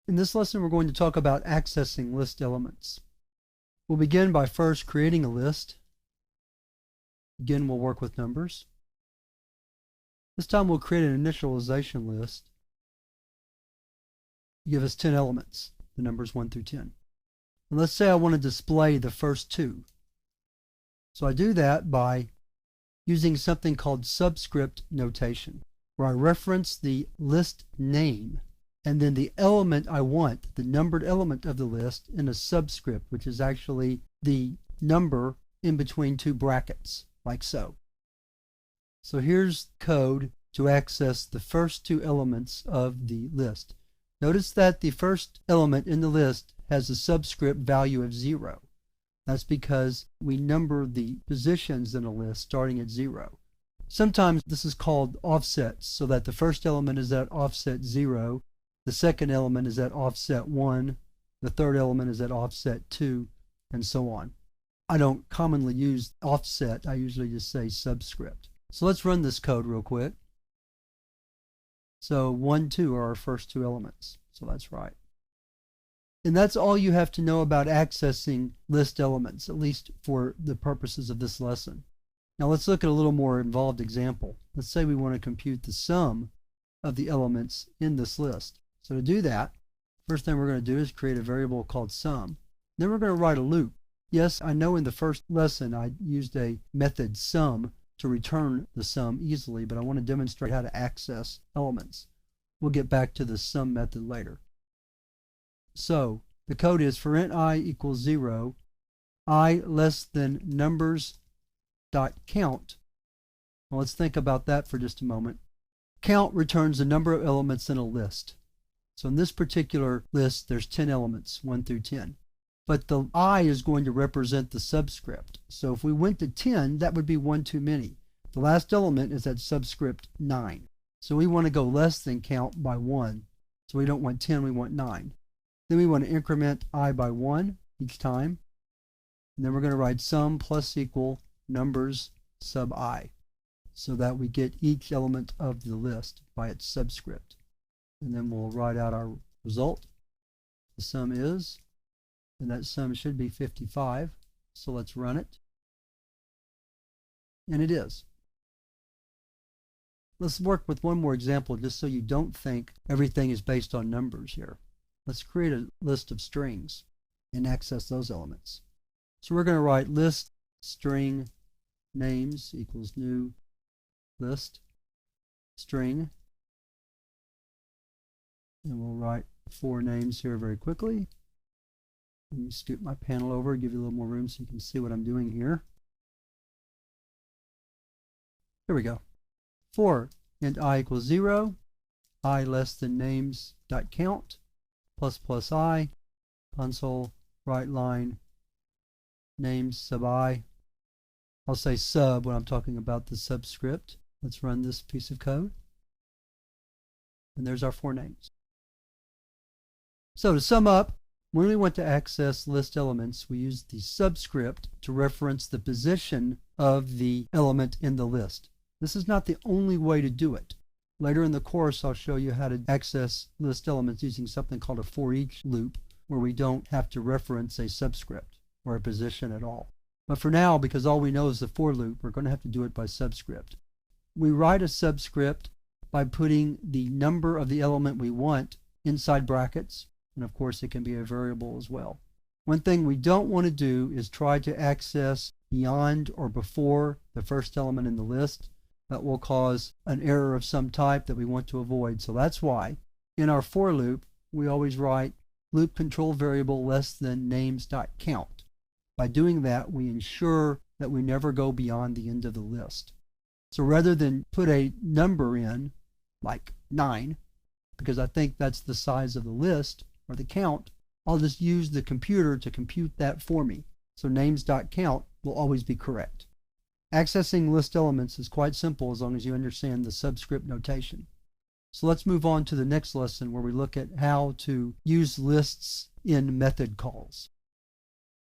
In this lesson, we're going to talk about accessing list elements. We'll begin by first creating a list. Again, we'll work with numbers. This time we'll create an initialization list. Give us 10 elements, the numbers 1 through 10. And let's say I want to display the first two. So I do that by using something called subscript notation, where I reference the list name and then the element I want, the numbered element of the list, in a subscript, which is actually the number in between two brackets, like so. So here's code to access the first two elements of the list. Notice that the first element in the list has a subscript value of 0. That's because we number the positions in a list starting at 0. Sometimes this is called offsets, so that the first element is at offset 0, the second element is at offset 1, the third element is at offset 2, and so on. I don't commonly use offset, I usually just say subscript. So let's run this code real quick. So 1, 2 are our first two elements, so that's right. And that's all you have to know about accessing list elements, at least for the purposes of this lesson. Now let's look at a little more involved example. Let's say we want to compute the sum of the elements in this list. So to do that, first thing we're going to do is create a variable called sum. Then we're going to write a loop. Yes, I know in the first lesson I used a method sum to return the sum easily, but I want to demonstrate how to access elements. We'll get back to the sum method later. So the code is for int I equals 0, I less than numbers dot count. Well, let's think about that for just a moment. Count returns the number of elements in a list. So in this particular list, there's 10 elements, 1 through 10. But the I is going to represent the subscript. So if we went to 10, that would be one too many. The last element is at subscript 9. So we want to go less than count by 1. So we don't want 10, we want 9. Then we want to increment I by 1 each time. And then we're going to write sum plus equal numbers sub I, so that we get each element of the list by its subscript. And then we'll write out our result. The sum is, and that sum should be 55. So let's run it. And it is. Let's work with one more example just so you don't think everything is based on numbers here. Let's create a list of strings and access those elements. So we're going to write list string names equals new list string. And we'll write 4 names here very quickly. Let me scoot my panel over, give you a little more room so you can see what I'm doing here. Here we go. For int I equals 0, I less than names dot count, plus plus I, console, right line, names sub I. I'll say sub when I'm talking about the subscript. Let's run this piece of code. And there's our 4 names. So to sum up, when we want to access list elements, we use the subscript to reference the position of the element in the list. This is not the only way to do it. Later in the course, I'll show you how to access list elements using something called a for each loop, where we don't have to reference a subscript or a position at all. But for now, because all we know is the for loop, we're going to have to do it by subscript. We write a subscript by putting the number of the element we want inside brackets. And of course, it can be a variable as well. One thing we don't want to do is try to access beyond or before the first element in the list. That will cause an error of some type that we want to avoid. So that's why in our for loop, we always write loop control variable less than names.count. By doing that, we ensure that we never go beyond the end of the list. So rather than put a number in, like 9, because I think that's the size of the list, or the count, I'll just use the computer to compute that for me. So names.count will always be correct. Accessing list elements is quite simple as long as you understand the subscript notation. So let's move on to the next lesson where we look at how to use lists in method calls.